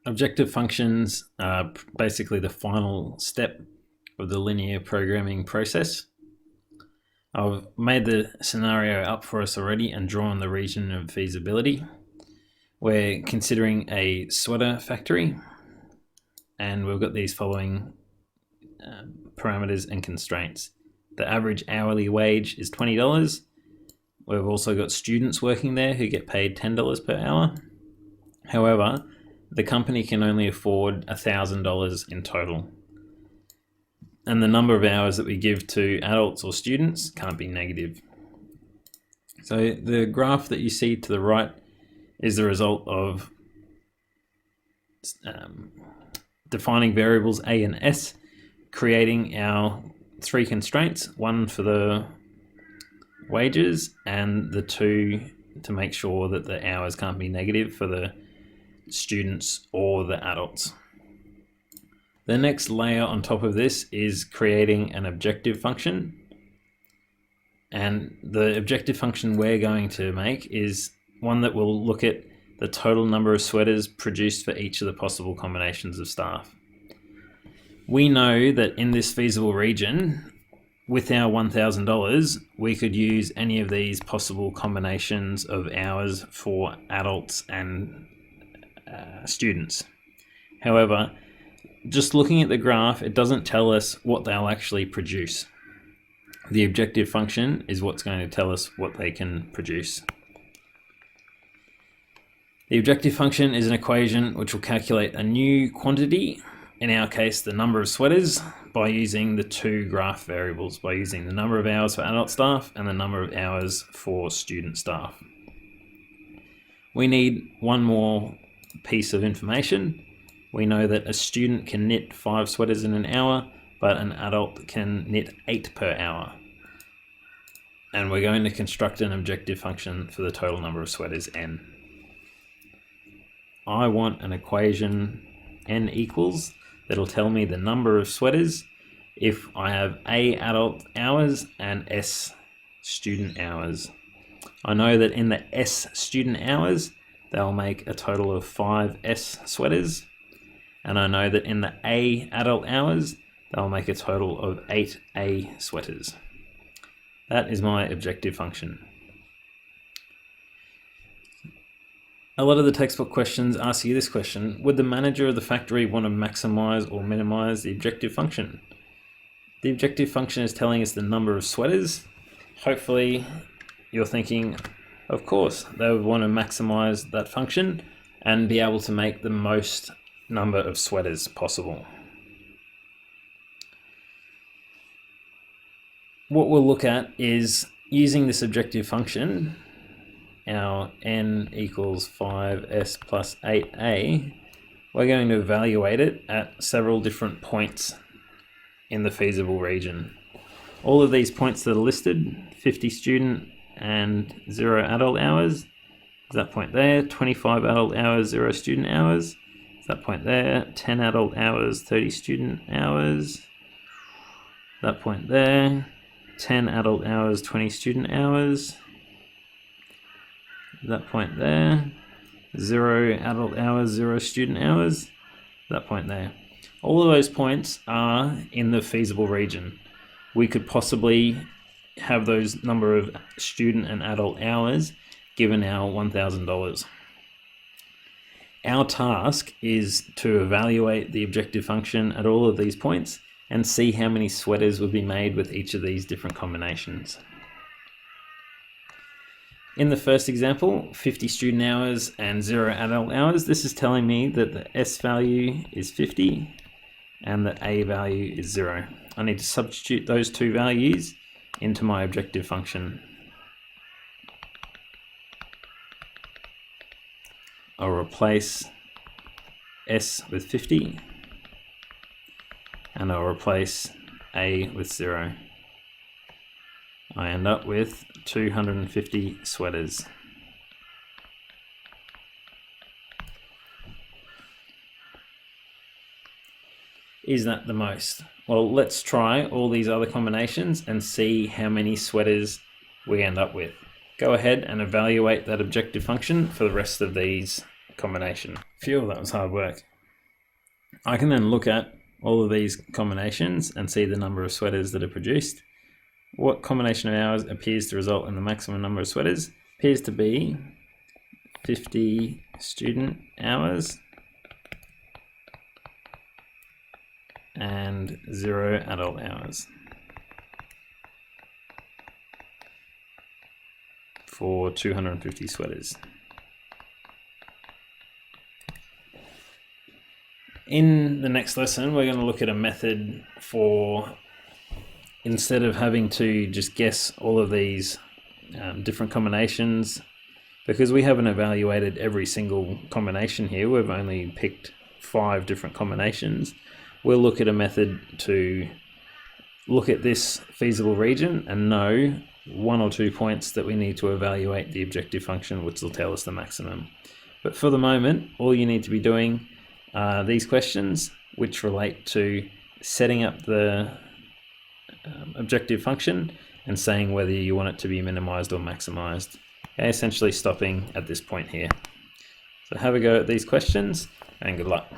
Objective functions are basically the final step of the linear programming process. I've made the scenario up for us already and drawn the region of feasibility. We're considering a sweater factory, and we've got these following parameters and constraints. The average hourly wage is $20. We've also got students working there who get paid $10 per hour. However, the company can only afford $1,000 in total. And the number of hours that we give to adults or students can't be negative. So the graph that you see to the right is the result of defining variables A and S, creating our three constraints, one for the wages and the two to make sure that the hours can't be negative for the students or the adults. The next layer on top of this is creating an objective function. And the objective function we're going to make is one that will look at the total number of sweaters produced for each of the possible combinations of staff. We know that in this feasible region, with our $1,000, we could use any of these possible combinations of hours for adults and students. However, just looking at the graph, it doesn't tell us what they'll actually produce. The objective function is what's going to tell us what they can produce. The objective function is an equation which will calculate a new quantity, in our case the number of sweaters, by using the two graph variables, by using the number of hours for adult staff and the number of hours for student staff. We need one more piece of information. We know that a student can knit 5 sweaters in an hour, but an adult can knit 8 per hour. And we're going to construct an objective function for the total number of sweaters, n. I want an equation n equals that'll tell me the number of sweaters if I have A adult hours and S student hours. I know that in the S student hours, they'll make a total of 5 S sweaters. And I know that in the A adult hours, they'll make a total of 8 A sweaters. That is my objective function. A lot of the textbook questions ask you this question: would the manager of the factory want to maximize or minimize the objective function? The objective function is telling us the number of sweaters. Hopefully you're thinking, of course, they would want to maximize that function and be able to make the most number of sweaters possible. What we'll look at is using this objective function, our n equals 5s plus 8a, we're going to evaluate it at several different points in the feasible region. All of these points that are listed, 50 student and 0 adult hours, is that point there, 25 adult hours, 0 student hours, is that point there, 10 adult hours, 30 student hours, that point there, 10 adult hours, 20 student hours, that point there, 0 adult hours, 0 student hours, that point there. All of those points are in the feasible region. We could possibly have those number of student and adult hours given our $1,000. Our task is to evaluate the objective function at all of these points and see how many sweaters would be made with each of these different combinations. In the first example, 50 student hours and 0 adult hours, this is telling me that the S value is 50 and the A value is 0. I need to substitute those two values into my objective function. I'll replace S with 50 and I'll replace A with 0. I end up with 250 sweaters. Is that the most? Well, let's try all these other combinations and see how many sweaters we end up with. Go ahead and evaluate that objective function for the rest of these combinations. Phew, that was hard work. I can then look at all of these combinations and see the number of sweaters that are produced. What combination of hours appears to result in the maximum number of sweaters? Appears to be 50 student hours and 0 adult hours for 250 sweaters. In the next lesson, we're going to look at a method for, instead of having to just guess all of these different combinations, because we haven't evaluated every single combination here, we've only picked 5 different combinations. We'll look at a method to look at this feasible region and know 1 or 2 points that we need to evaluate the objective function, which will tell us the maximum. But for the moment, all you need to be doing are these questions, which relate to setting up the objective function and saying whether you want it to be minimized or maximized. Okay, essentially stopping at this point here. So have a go at these questions and good luck.